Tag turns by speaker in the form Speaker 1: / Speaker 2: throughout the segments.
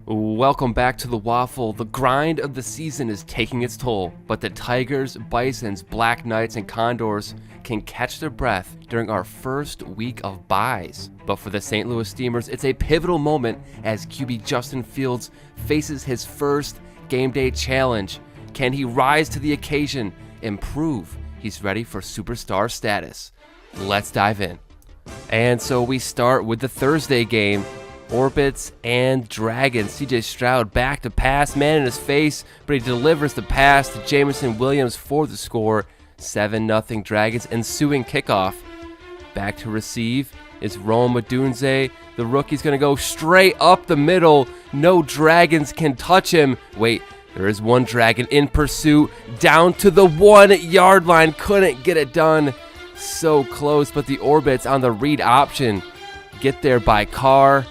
Speaker 1: Welcome back to the WAFL. The grind of the season is taking its toll, but the Tigers, Bisons, Black Knights, and Condors can catch their breath during our first week of byes. But for the St. Louis Steamers, it's a pivotal moment as QB Justin Fields faces his first game day challenge. Can he rise to the occasion and prove he's ready for superstar status? Let's dive in. And so we start with the Thursday game. Orbits and Dragons. CJ Stroud back to pass, man in his face, but he delivers the pass to Jamison Williams for the score. 7-0 Dragons. Ensuing kickoff. Back to receive is Rome Odunze. The rookie's going to go straight up the middle. No Dragons can touch him. Wait, there is one Dragon in pursuit. Down to the 1-yard line. Couldn't get it done. So close, but the Orbits on the read option get there by car.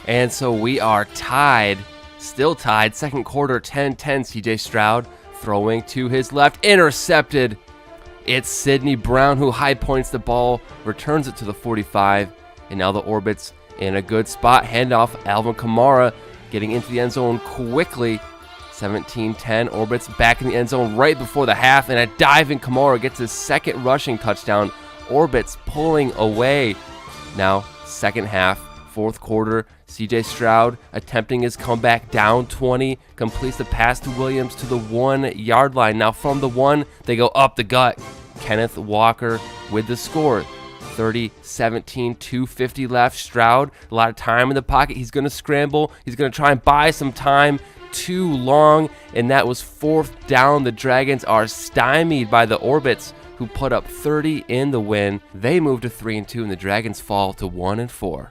Speaker 1: And so we are tied, still tied, second quarter, 10-10, CJ Stroud throwing to his left, intercepted. It's Sidney Brown who high points the ball, returns it to the 45, and now the Orbits in a good spot. Handoff, Alvin Kamara getting into the end zone quickly. 17-10, Orbits back in the end zone right before the half, and a diving Kamara gets his second rushing touchdown. Orbits pulling away. Now, second half. Fourth quarter, CJ Stroud attempting his comeback, down 20, completes the pass to Williams to the 1-yard line. Now from the 1, they go up the gut. Kenneth Walker with the score. 30-17, 2:50 left. Stroud, a lot of time in the pocket. He's going to scramble. He's going to try and buy some time. Too long, and that was fourth down. The Dragons are stymied by the Orbits, who put up 30 in the win. They move to 3-2, and the Dragons fall to 1-4.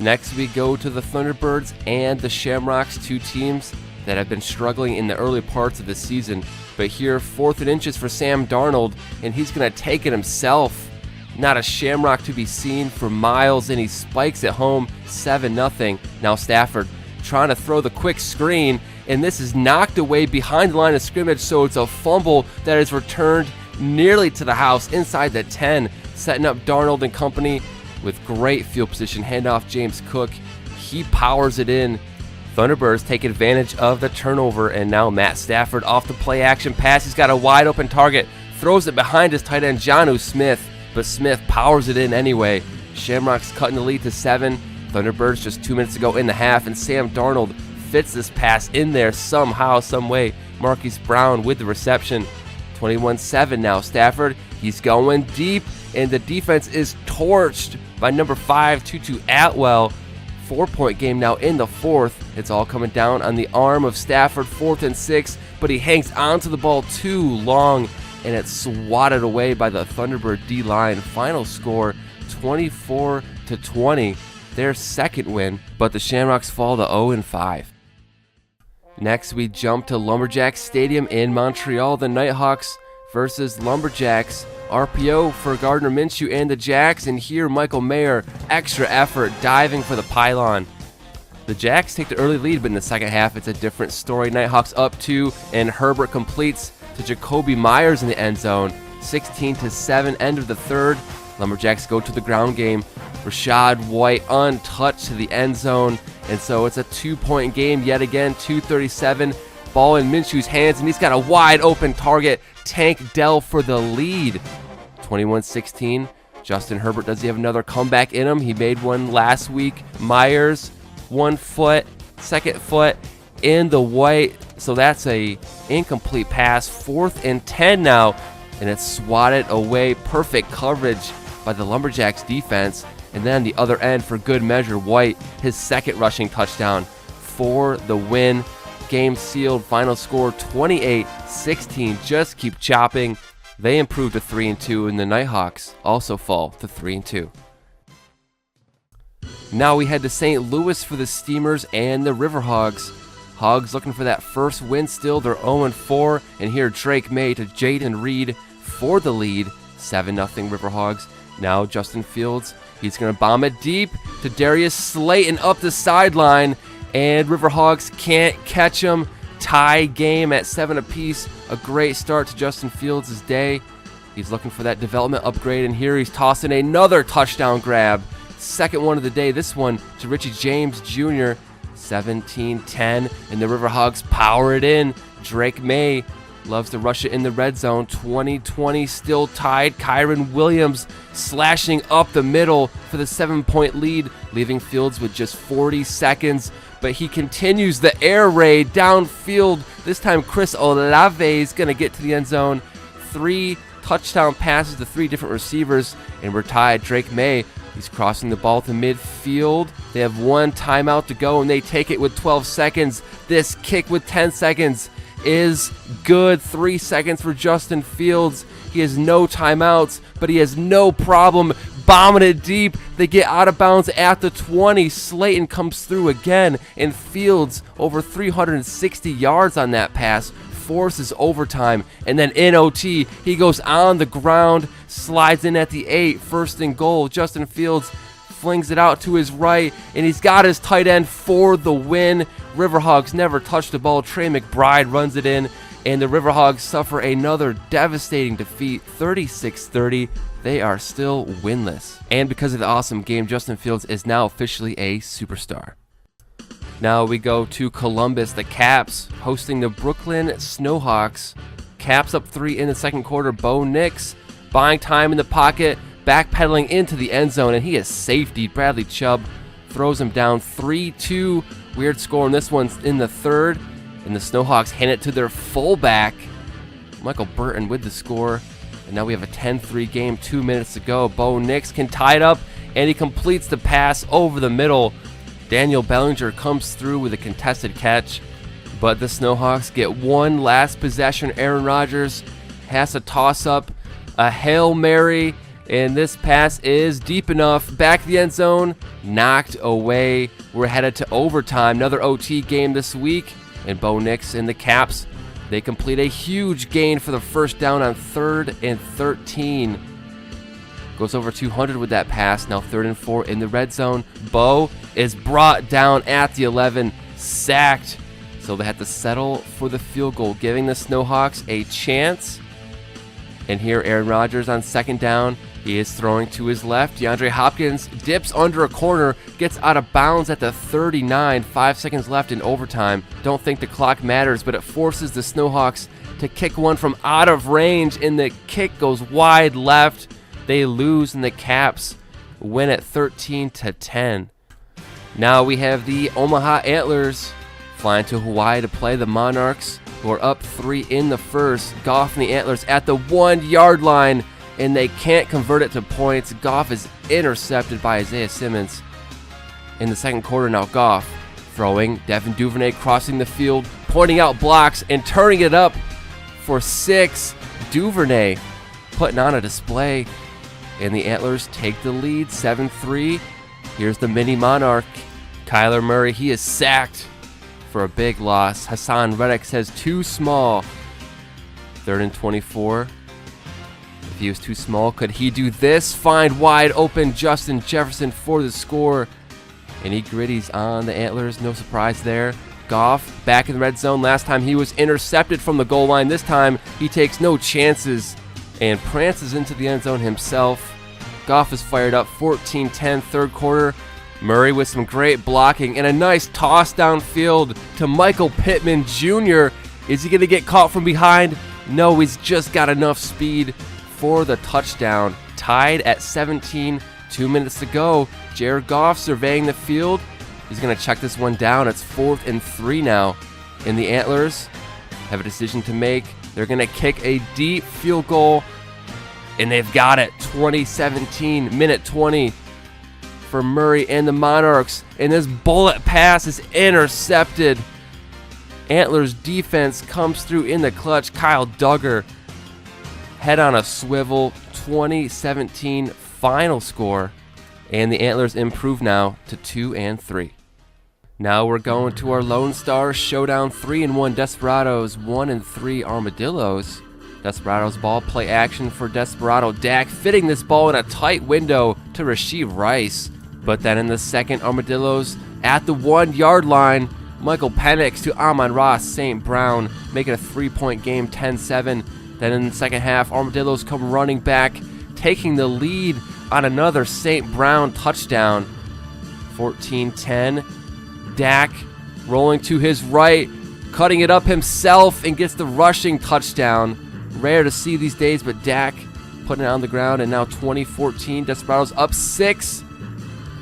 Speaker 1: Next, we go to the Thunderbirds and the Shamrocks, two teams that have been struggling in the early parts of the season. But here, 4th and inches for Sam Darnold, and he's going to take it himself. Not a Shamrock to be seen for miles, and he spikes it home, 7-0. Now Stafford trying to throw the quick screen, and this is knocked away behind the line of scrimmage, so it's a fumble that is returned nearly to the house inside the 10, setting up Darnold and company with great field position. Handoff James Cook. He powers it in. Thunderbirds take advantage of the turnover, and now Matt Stafford off the play action pass. He's got a wide open target. Throws it behind his tight end, Jonnu Smith, but Smith powers it in anyway. Shamrocks cutting the lead to 7. Thunderbirds just 2 minutes ago in the half, and Sam Darnold fits this pass in there somehow, some way. Marquise Brown with the reception. 21-7 now. Stafford, he's going deep, and the defense is torched by number 5, Tutu Atwell. 4-point game now in the fourth. It's all coming down on the arm of Stafford, 4th and 6, but he hangs onto the ball too long, and it's swatted away by the Thunderbird D-line. Final score, 24-20, their second win, but the Shamrocks fall to 0-5. Next, we jump to Lumberjacks Stadium in Montreal. The Nighthawks versus Lumberjacks. RPO for Gardner Minshew and the Jacks, and here Michael Mayer, extra effort, diving for the pylon. The Jacks take the early lead, but in the second half, it's a different story. Nighthawks up 2, and Herbert completes to Jacoby Myers in the end zone. 16-7, end of the third. Lumberjacks go to the ground game. Rashad White untouched to the end zone, and so it's a 2-point game yet again. 2:37, ball in Minshew's hands, and he's got a wide open target. Tank Dell for the lead. 21-16. Justin Herbert, does he have another comeback in him? He made one last week. Myers, 1 foot, second foot in the white. So that's a incomplete pass. 4th and 10 now, and it's swatted away. Perfect coverage by the Lumberjacks defense. And then the other end for good measure, White, his second rushing touchdown for the win. Game sealed. Final score 28-16. Just keep chopping. They improve to 3-2, and the Nighthawks also fall to 3-2. Now we head to St. Louis for the Steamers and the Riverhogs. Hogs looking for that first win still. They're 0-4, and here Drake May to Jaden Reed for the lead. 7-0 Riverhogs. Now Justin Fields, he's going to bomb it deep to Darius Slayton up the sideline, and Riverhogs can't catch him. Tie game at 7 apiece. A great start to Justin Fields' day. He's looking for that development upgrade, and here he's tossing another touchdown grab. Second one of the day, this one to Richie James Jr. 17-10, and the River Hogs power it in. Drake May loves to rush it in the red zone. 20-20, still tied. Kyron Williams slashing up the middle for the 7-point lead, leaving Fields with just 40 seconds. But he continues the air raid downfield. This time Chris Olave is going to get to the end zone. 3 touchdown passes to 3 different receivers, and we're tied. Drake May, he's crossing the ball to midfield. They have 1 timeout to go, and they take it with 12 seconds. This kick with 10 seconds is good. 3 seconds for Justin Fields. He has no timeouts, but he has no problem bombing it deep. They get out of bounds at the 20. Slayton comes through again, and Fields over 360 yards on that pass, forces overtime. And then in OT, he goes on the ground, slides in at the 8, 1st and goal. Justin Fields flings it out to his right, and he's got his tight end for the win. Riverhogs never touched the ball. Trey McBride runs it in, and the Riverhogs suffer another devastating defeat, 36-30. They are still winless. And because of the awesome game, Justin Fields is now officially a superstar. Now we go to Columbus, the Caps hosting the Brooklyn Snowhawks. Caps up 3 in the second quarter. Bo Nix buying time in the pocket, backpedaling into the end zone, and he is safety. Bradley Chubb throws him down 3-2. Weird score, and this one's in the third, and the Snowhawks hand it to their fullback, Michael Burton, with the score. And now we have a 10-3 game, 2 minutes to go. Bo Nix can tie it up, and he completes the pass over the middle. Daniel Bellinger comes through with a contested catch, but the Snowhawks get one last possession. Aaron Rodgers has to toss up a Hail Mary, and this pass is deep enough. Back to the end zone, knocked away. We're headed to overtime. Another OT game this week, and Bo Nix and the Caps, they complete a huge gain for the first down on 3rd and 13. Goes over 200 with that pass. Now 3rd and 4 in the red zone. Bo is brought down at the 11, sacked. So they have to settle for the field goal, giving the Snowhawks a chance. And here Aaron Rodgers on 2nd down. He is throwing to his left. DeAndre Hopkins dips under a corner, gets out of bounds at the 39. 5 seconds left in overtime. Don't think the clock matters, but it forces the Snowhawks to kick one from out of range, and the kick goes wide left. They lose, and the Caps win at 13-10. Now we have the Omaha Antlers flying to Hawaii to play the Monarchs, who are up 3 in the first. Goff and the Antlers at the 1-yard line, and they can't convert it to points. Goff is intercepted by Isaiah Simmons. In the second quarter now, Goff throwing. Devin Duvernay crossing the field, pointing out blocks, and turning it up for 6. Duvernay putting on a display, and the Antlers take the lead, 7-3. Here's the mini Monarch. Kyler Murray, he is sacked for a big loss. Hassan Reddick says too small. 3rd and 24. If he was too small, could he do this? Find wide open Justin Jefferson for the score. And he gritties on the Antlers. No surprise there. Goff back in the red zone. Last time he was intercepted from the goal line. This time he takes no chances and prances into the end zone himself. Goff is fired up. 14-10 third quarter. Murray with some great blocking and a nice toss downfield to Michael Pittman Jr. Is he going to get caught from behind? No, he's just got enough speed for the touchdown. Tied at 17, 2 minutes to go. Jared Goff surveying the field. He's going to check this one down. It's 4th and 3 now. And the Antlers have a decision to make. They're going to kick a deep field goal, and they've got it. 20-17, minute 20 for Murray and the Monarchs. And this bullet pass is intercepted. Antlers defense comes through in the clutch. Kyle Duggar, head on a swivel. 20-17 final score, and the Antlers improve now to 2-3. Now we're going to our Lone Star Showdown. 3-1 Desperados, 1-3 Armadillos. Desperados ball, play action for Desperado Dak, fitting this ball in a tight window to Rashee Rice. But then in the second, Armadillos at the 1-yard line. Michael Penix to Amon-Ra St. Brown, making a 3-point game, 10-7. Then in the second half, Armadillos come running back, taking the lead on another St. Brown touchdown. 14-10. Dak rolling to his right, cutting it up himself and gets the rushing touchdown. Rare to see these days, but Dak putting it on the ground, and now 20-14. Desperados up 6.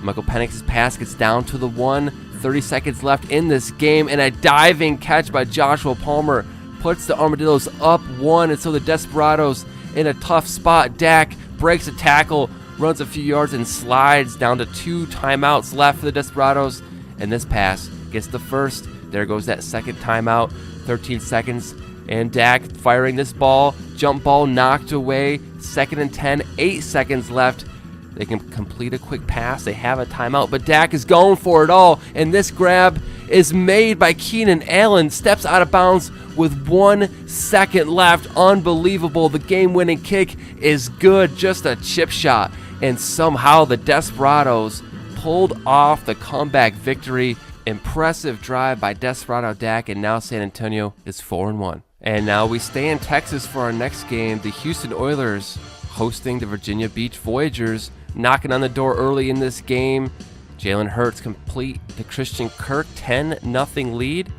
Speaker 1: Michael Penix's pass gets down to the 1. 30 seconds left in this game, and a diving catch by Joshua Palmer puts the Armadillos up 1, and so the Desperados in a tough spot. Dak breaks a tackle, runs a few yards, and slides down to 2 timeouts left for the Desperados, and this pass gets the first. There goes that second timeout. 13 seconds, and Dak firing this ball. Jump ball knocked away. 2nd and 10, 8 seconds left. They can complete a quick pass. They have a timeout, but Dak is going for it all, and this grab is made by Keenan Allen. Steps out of bounds with 1 second left. Unbelievable. The game-winning kick is good. Just a chip shot, and somehow the Desperados pulled off the comeback victory. Impressive drive by Desperado Dak, and now San Antonio is 4-1. And now we stay in Texas for our next game. The Houston Oilers hosting the Virginia Beach Voyagers. Knocking on the door early in this game. Jalen Hurts complete the Christian Kirk 10-0 lead.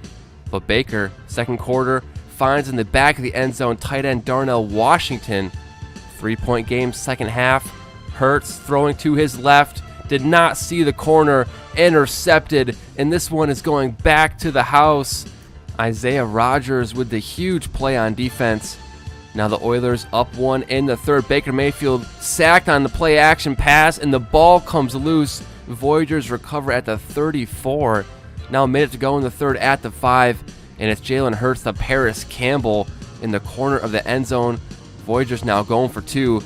Speaker 1: But Baker, second quarter, finds in the back of the end zone tight end Darnell Washington. 3-point game, second half. Hurts throwing to his left. Did not see the corner. Intercepted. And this one is going back to the house. Isaiah Rodgers with the huge play on defense. Now the Oilers up 1 in the third. Baker Mayfield sacked on the play action pass, and the ball comes loose. Voyagers recover at the 34. Now a minute to go in the third at the 5, and it's Jalen Hurts to Paris Campbell in the corner of the end zone. Voyagers now going for 2,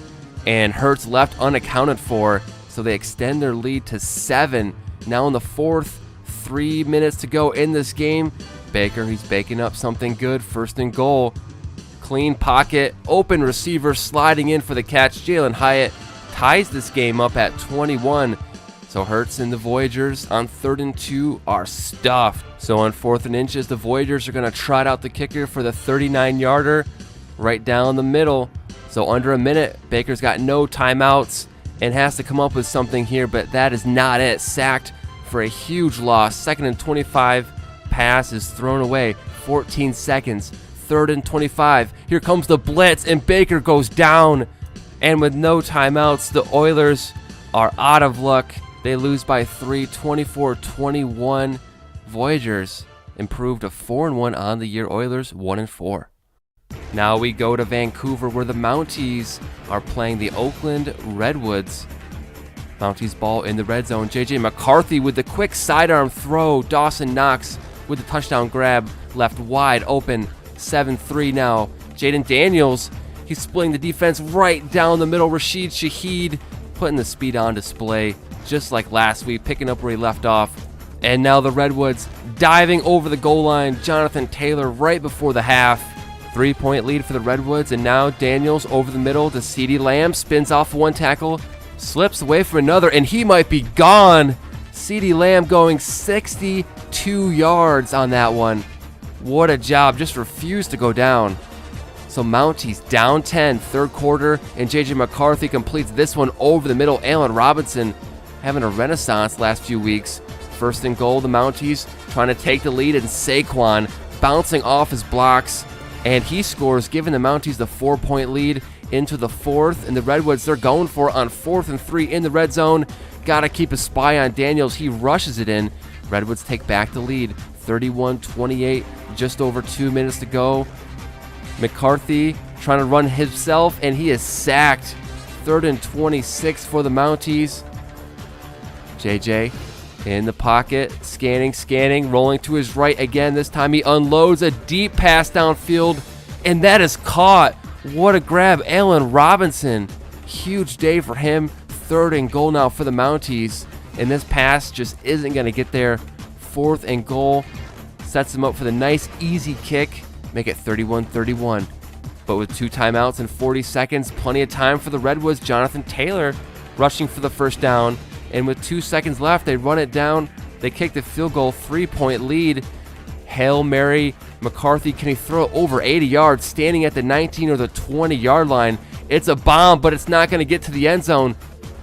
Speaker 1: and Hurts left unaccounted for, so they extend their lead to 7. Now in the fourth, 3 minutes to go in this game. Baker, he's baking up something good. 1st and goal. Clean pocket, open receiver sliding in for the catch. Jalen Hyatt ties this game up at 21. So Hurts and the Voyagers on 3rd and 2 are stuffed. So on 4th and inches, the Voyagers are going to trot out the kicker for the 39-yarder right down the middle. So under a minute, Baker's got no timeouts and has to come up with something here, but that is not it. Sacked for a huge loss. 2nd and 25, pass is thrown away. 14 seconds. 3rd and 25. Here comes the blitz, and Baker goes down. And with no timeouts, the Oilers are out of luck. They lose by 3, 24-21. Voyagers improved to 4-1 on the year. Oilers 1-4. Now we go to Vancouver, where the Mounties are playing the Oakland Redwoods. Mounties ball in the red zone. J.J. McCarthy with the quick sidearm throw. Dawson Knox with the touchdown grab, left wide open. 7-3 now. Jaden Daniels, he's splitting the defense right down the middle. Rashid Shaheed putting the speed on display, just like last week, picking up where he left off. And now the Redwoods diving over the goal line. Jonathan Taylor right before the half. 3-point lead for the Redwoods, and now Daniels over the middle to CeeDee Lamb. Spins off one tackle, slips away from another, and he might be gone. CeeDee Lamb going 62 yards on that one. What a job, just refused to go down. So Mounties down 10, 3rd quarter, and J.J. McCarthy completes this one over the middle. Allen Robinson having a renaissance last few weeks. 1st and goal, the Mounties trying to take the lead, and Saquon bouncing off his blocks, and he scores, giving the Mounties the 4-point lead into the 4th, and the Redwoods, they're going for it on 4th and 3 in the red zone. Gotta keep a spy on Daniels. He rushes it in. Redwoods take back the lead, 31-28, just over 2 minutes to go. McCarthy trying to run himself, and he is sacked. 3rd and 26 for the Mounties. JJ in the pocket, scanning, rolling to his right again. This time he unloads a deep pass downfield, and that is caught. What a grab. Allen Robinson, huge day for him. 3rd and goal now for the Mounties, and this pass just isn't going to get there. 4th and goal, sets him up for the nice easy kick, make it 31-31. But with 2 timeouts and 40 seconds, plenty of time for the Redwoods. Jonathan Taylor rushing for the 1st down, and with 2 seconds left, they run it down. They kick the field goal, 3-point lead. Hail Mary. McCarthy, can he throw it over 80 yards, standing at the 19 or the 20-yard line? It's a bomb, but it's not going to get to the end zone.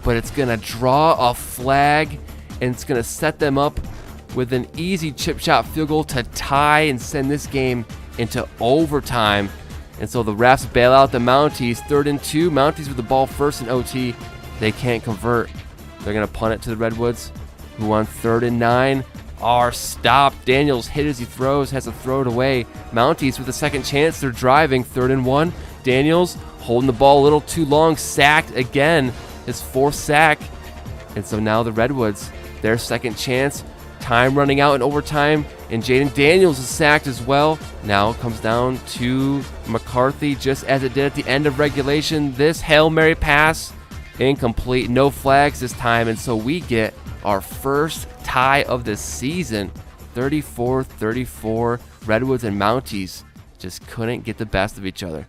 Speaker 1: But it's going to draw a flag, and it's going to set them up with an easy chip shot field goal to tie and send this game into overtime. And so the refs bail out the Mounties. 3rd and 2. Mounties with the ball first in OT. They can't convert. They're going to punt it to the Redwoods, who on 3rd and 9 are stopped. Daniels hit as he throws, has to throw it away. Mounties with a second chance. They're driving. 3rd and 1. Daniels holding the ball a little too long. Sacked again. His 4th sack. And so now the Redwoods, their second chance. Time running out in overtime, and Jaden Daniels is sacked as well. Now it comes down to McCarthy, just as it did at the end of regulation. This Hail Mary pass, incomplete, no flags this time, and so we get our first tie of the season. 34-34, Redwoods and Mounties just couldn't get the best of each other.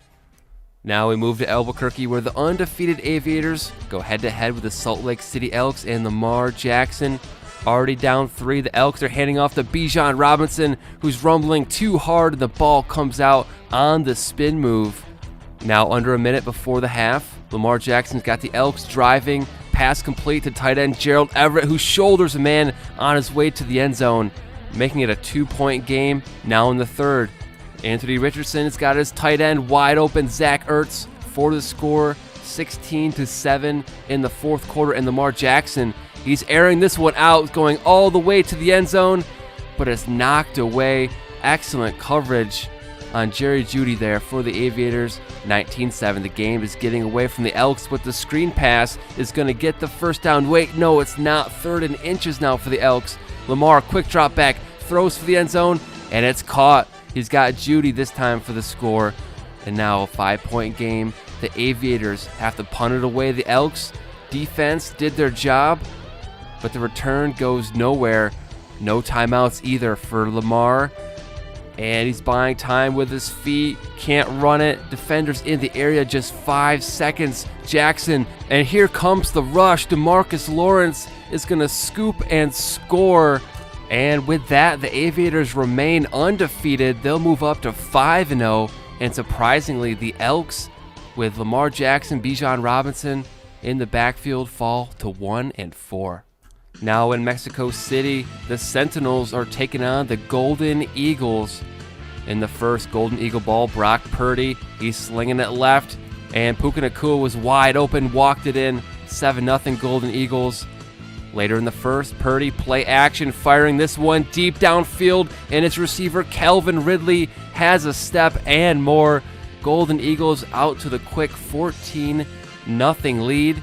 Speaker 1: Now we move to Albuquerque, where the undefeated Aviators go head-to-head with the Salt Lake City Elks and Lamar Jackson. Already down 3, the Elks are handing off to Bijan Robinson, who's rumbling too hard, and the ball comes out on the spin move. Now under a minute before the half, Lamar Jackson's got the Elks driving. Pass complete to tight end Gerald Everett, who shoulders a man on his way to the end zone, making it a 2-point game now in the 3rd. Anthony Richardson has got his tight end wide open, Zach Ertz, for the score, 16-7 in the 4th quarter, and Lamar Jackson, he's airing this one out, going all the way to the end zone, but it's knocked away. Excellent coverage on Jerry Jeudy there for the Aviators. 19-7. The game is getting away from the Elks, but the screen pass is going to get the first down. Wait, no, it's not. 3rd and inches now for the Elks. Lamar, quick drop back, throws for the end zone, and it's caught. He's got Jeudy this time for the score. And now a 5-point game. The Aviators have to punt it away. The Elks defense did their job, but the return goes nowhere. No timeouts either for Lamar. And he's buying time with his feet. Can't run it. Defenders in the area, just 5 seconds. Jackson, and here comes the rush. DeMarcus Lawrence is going to scoop and score. And with that, the Aviators remain undefeated. They'll move up to 5-0. And surprisingly, the Elks, with Lamar Jackson, Bijan Robinson in the backfield, fall to 1-4. Now in Mexico City, the Sentinels are taking on the Golden Eagles. In the first Golden Eagle ball, Brock Purdy, he's slinging it left, and Puka Nacua was wide open, walked it in, 7-0 Golden Eagles. Later in the first, Purdy play action, firing this one deep downfield, and its receiver Calvin Ridley has a step and more. Golden Eagles out to the quick 14-0 lead,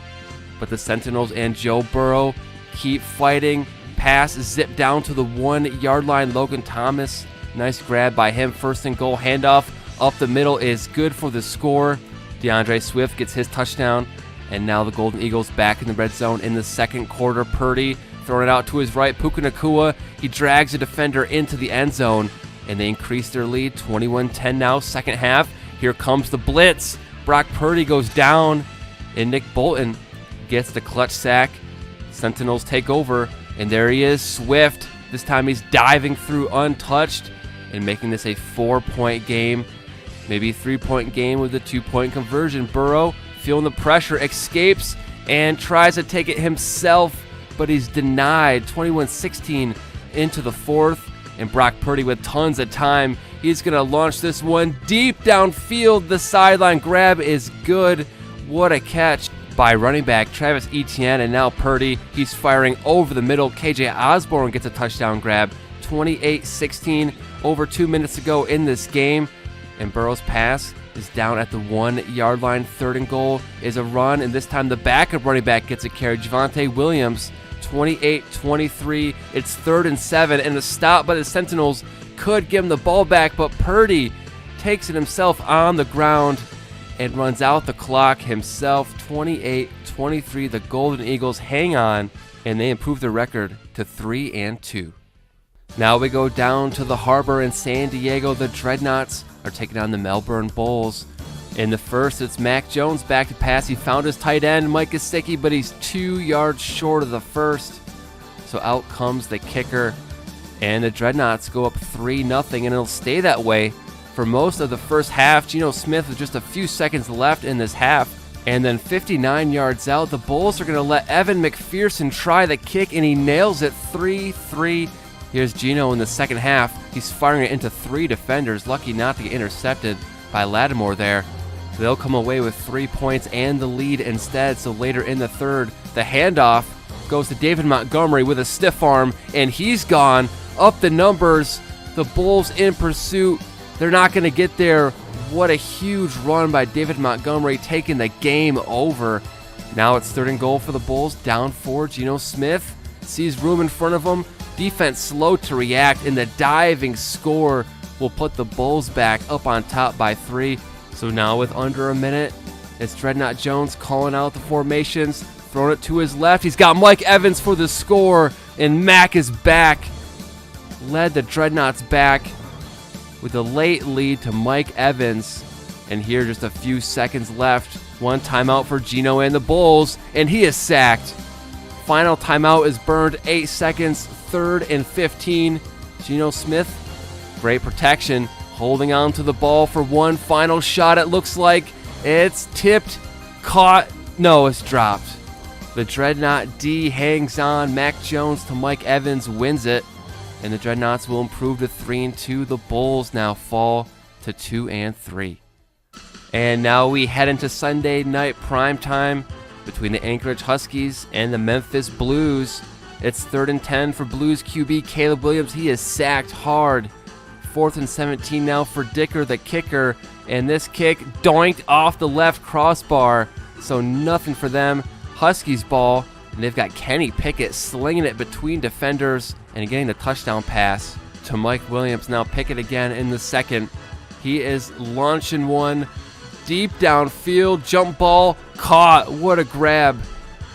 Speaker 1: but the Sentinels and Joe Burrow keep fighting. Pass zip down to the 1-yard line. Logan Thomas, nice grab by him. 1st and goal, handoff up the middle is good for the score. DeAndre Swift gets his touchdown, and now the Golden Eagles back in the red zone in the 2nd quarter. Purdy throwing it out to his right. Puka Nacua, he drags a defender into the end zone, and they increase their lead. 21-10 now, 2nd half. Here comes the blitz. Brock Purdy goes down, and Nick Bolton gets the clutch sack. Sentinels take over, and there he is, Swift. This time he's diving through untouched and making this a 4-point game. Maybe a 3-point game with a 2-point conversion. Burrow, feeling the pressure, escapes and tries to take it himself, but he's denied. 21-16 into the 4th, and Brock Purdy with tons of time. He's going to launch this one deep downfield. The sideline grab is good. What a catch by running back Travis Etienne, and now Purdy, he's firing over the middle. KJ Osborne gets a touchdown grab. 28-16, over 2 minutes to go in this game, and Burrow's pass is down at the 1-yard line. 3rd and goal is a run, and this time the backup running back gets a carry. Javonte Williams, 28-23. It's 3rd and 7, and the stop by the Sentinels could give him the ball back, but Purdy takes it himself on the ground and runs out the clock himself. 28-23. The Golden Eagles hang on, and they improve their record to 3-2. Now we go down to the harbor in San Diego. The Dreadnots are taking on the Melbourne Bulls. In the first, it's Mac Jones back to pass. He found his tight end, Mike Gesicki, but he's 2 yards short of the first. So out comes the kicker, and the Dreadnots go up 3-0, and it'll stay that way for most of the first half. Geno Smith with just a few seconds left in this half. And then 59 yards out, the Bulls are going to let Evan McPherson try the kick, and he nails it. 3-3 Here's Gino in the second half. He's firing it into 3 defenders, lucky not to get intercepted by Lattimore there. They'll come away with 3 points and the lead instead, so later in the third, the handoff goes to David Montgomery with a stiff arm, and he's gone. Up the numbers, the Bulls in pursuit. They're not going to get there. What a huge run by David Montgomery, taking the game over. Now it's 3rd and goal for the Bulls, down 4. Geno Smith sees room in front of him. Defense slow to react, and the diving score will put the Bulls back up on top by 3. So now with under a minute, it's Dreadnought Jones calling out the formations, throwing it to his left. He's got Mike Evans for the score, and Mack is back. Led the Dreadnoughts back with a late lead to Mike Evans. And here just a few seconds left. 1 timeout for Geno and the Bulls, and he is sacked. Final timeout is burned, 8 seconds, 3rd and 15. Geno Smith, great protection, holding on to the ball for one final shot. It looks like it's tipped, caught, no, it's dropped. The Dreadnought D hangs on. Mac Jones to Mike Evans wins it, and the Dreadnoughts will improve to 3-2. The Bulls now fall to 2-3. And now we head into Sunday night primetime between the Anchorage Huskies and the Memphis Blues. It's 3rd and 10 for Blues QB Caleb Williams. He is sacked hard. 4th and 17 now for Dicker, the kicker. And this kick doinked off the left crossbar. So nothing for them. Huskies ball. And they've got Kenny Pickett slinging it between defenders and getting the touchdown pass to Mike Williams. Now Pickett again in the second. He is launching one deep downfield. Jump ball caught. What a grab.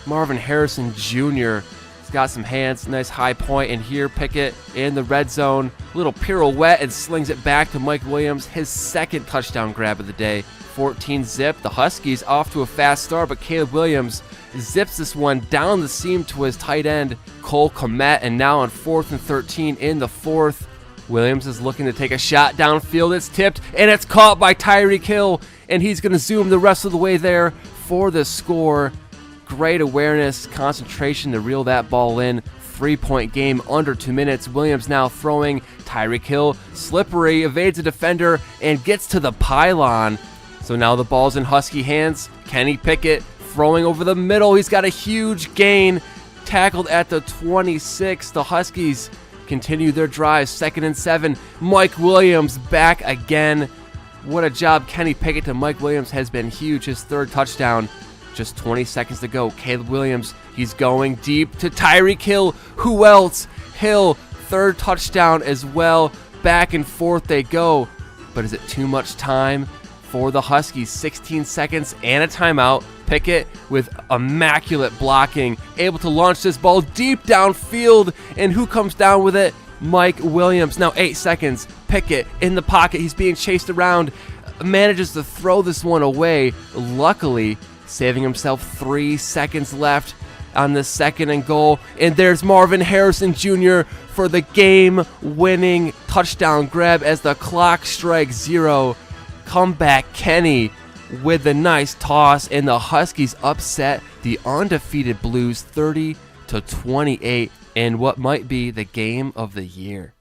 Speaker 1: Marvin Harrison Jr. He's got some hands. Nice high point. And here Pickett in the red zone. Little pirouette and slings it back to Mike Williams. His second touchdown grab of the day. 14 zip. The Huskies off to a fast start, but Caleb Williams zips this one down the seam to his tight end, Cole Kmet. And now on 4th and 13 in the 4th, Williams is looking to take a shot downfield. It's tipped, and it's caught by Tyreek Hill, and he's going to zoom the rest of the way there for the score. Great awareness, concentration to reel that ball in. 3-point game, under 2 minutes. Williams now throwing. Tyreek Hill, slippery, evades a defender, and gets to the pylon. So now the ball's in Husky hands. Kenny Pickett throwing over the middle. He's got a huge gain. Tackled at the 26. The Huskies continue their drive. 2nd and 7. Mike Williams back again. What a job. Kenny Pickett to Mike Williams has been huge. His 3rd touchdown. Just 20 seconds to go. Caleb Williams, he's going deep to Tyreek Hill. Who else? Hill, 3rd touchdown as well. Back and forth they go. But is it too much time for the Huskies? 16 seconds and a timeout. Pickett with immaculate blocking, able to launch this ball deep downfield, and who comes down with it? Mike Williams. Now 8 seconds. Pickett in the pocket. He's being chased around. Manages to throw this one away. Luckily, saving himself 3 seconds left on the 2nd and goal. And there's Marvin Harrison Jr. for the game-winning touchdown grab as the clock strikes 0. Comeback Kenny with the nice toss, and the Huskies upset the undefeated Blues 30-28 in what might be the game of the year.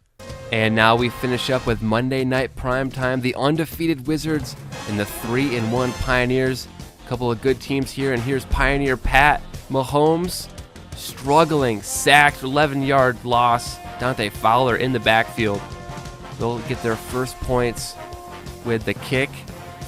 Speaker 1: And now we finish up with Monday night primetime. The undefeated Wizards and the 3-1 Pioneers. A couple of good teams here, and here's Pioneer Pat Mahomes struggling, sacked, 11-yard loss. Dante Fowler in the backfield. They'll get their first points with the kick.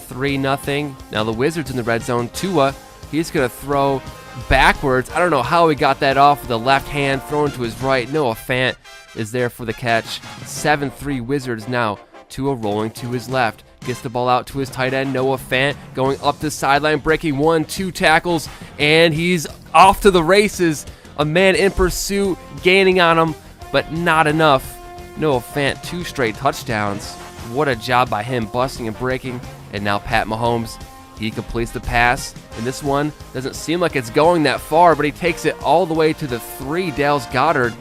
Speaker 1: 3-0. Now the Wizards in the red zone. Tua, he's going to throw backwards. I don't know how he got that off with the left hand, thrown to his right. Noah Fant is there for the catch. 7-3 Wizards now. Tua rolling to his left. Gets the ball out to his tight end, Noah Fant, going up the sideline, breaking 1-2 tackles, and he's off to the races. A man in pursuit, gaining on him, but not enough. Noah Fant, 2 straight touchdowns. What a job by him, busting and breaking. And now Pat Mahomes, he completes the pass. And this one doesn't seem like it's going that far, but he takes it all the way to the 3, Dallas Goedert.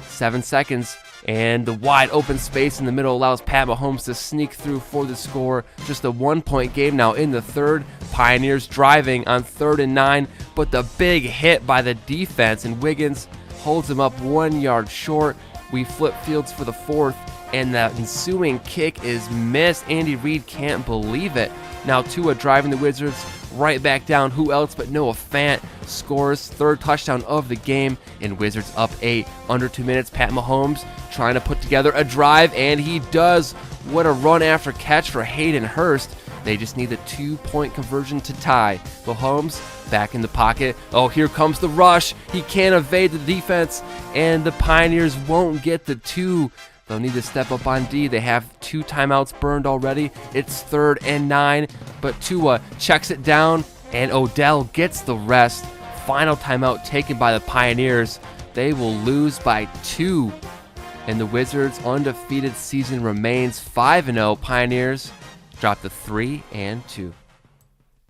Speaker 1: 7 seconds. And the wide open space in the middle allows Pat Mahomes to sneak through for the score. Just a 1-point game now in the 3rd. Pioneers driving on 3rd and 9, but the big hit by the defense, and Wiggins holds him up 1 yard short. We flip fields for the 4th, and the ensuing kick is missed. Andy Reid can't believe it. Now Tua driving the Wizards right back down. Who else but Noah Fant scores 3rd touchdown of the game, and Wizards up 8. Under 2 minutes, Pat Mahomes trying to put together a drive, and he does. What a run after catch for Hayden Hurst. They just need a 2-point conversion to tie. Mahomes back in the pocket. Oh, here comes the rush. He can't evade the defense, and the Pioneers won't get the 2. They'll need to step up on D. They have 2 timeouts burned already. It's 3rd and 9, but Tua checks it down, and Odell gets the rest. Final timeout taken by the Pioneers. They will lose by 2, and the Wizards' undefeated season remains 5-0. Pioneers drop to 3-2.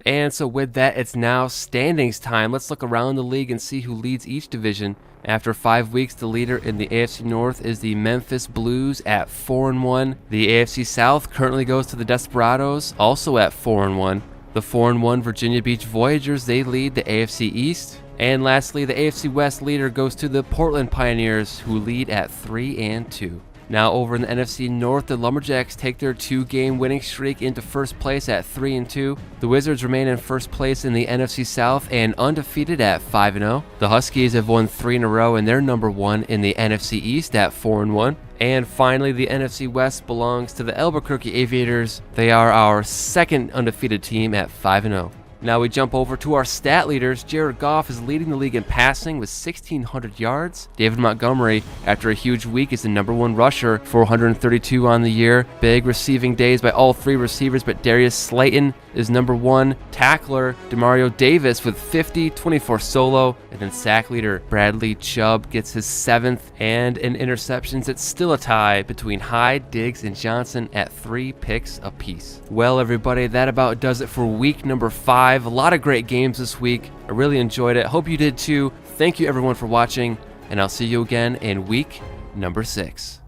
Speaker 1: And so with that, it's now standings time. Let's look around the league and see who leads each division. After 5 weeks, the leader in the AFC North is the Memphis Blues at 4-1. The AFC South currently goes to the Desperados, also at 4-1. The 4-1 Virginia Beach Voyagers, they lead the AFC East. And lastly, the AFC West leader goes to the Portland Pioneers, who lead at 3-2. Now over in the NFC North, the Lumberjacks take their 2-game winning streak into first place at 3-2. The Wizards remain in first place in the NFC South and undefeated at 5-0. The Huskies have won 3 in a row and they're number 1 in the NFC East at 4-1. And finally, the NFC West belongs to the Albuquerque Aviators. They are our 2nd undefeated team at 5-0. Now we jump over to our stat leaders. Jared Goff is leading the league in passing with 1,600 yards. David Montgomery, after a huge week, is the number 1 rusher, 432 on the year. Big receiving days by all 3 receivers, but Darius Slayton is number 1. Tackler, Demario Davis with 50, 24 solo. And then sack leader, Bradley Chubb gets his 7th. And in interceptions, it's still a tie between Hyde, Diggs, and Johnson at 3 picks apiece. Well, everybody, that about does it for week number 5. A lot of great games this week. I really enjoyed it. Hope you did too. Thank you everyone for watching, and I'll see you again in week number 6.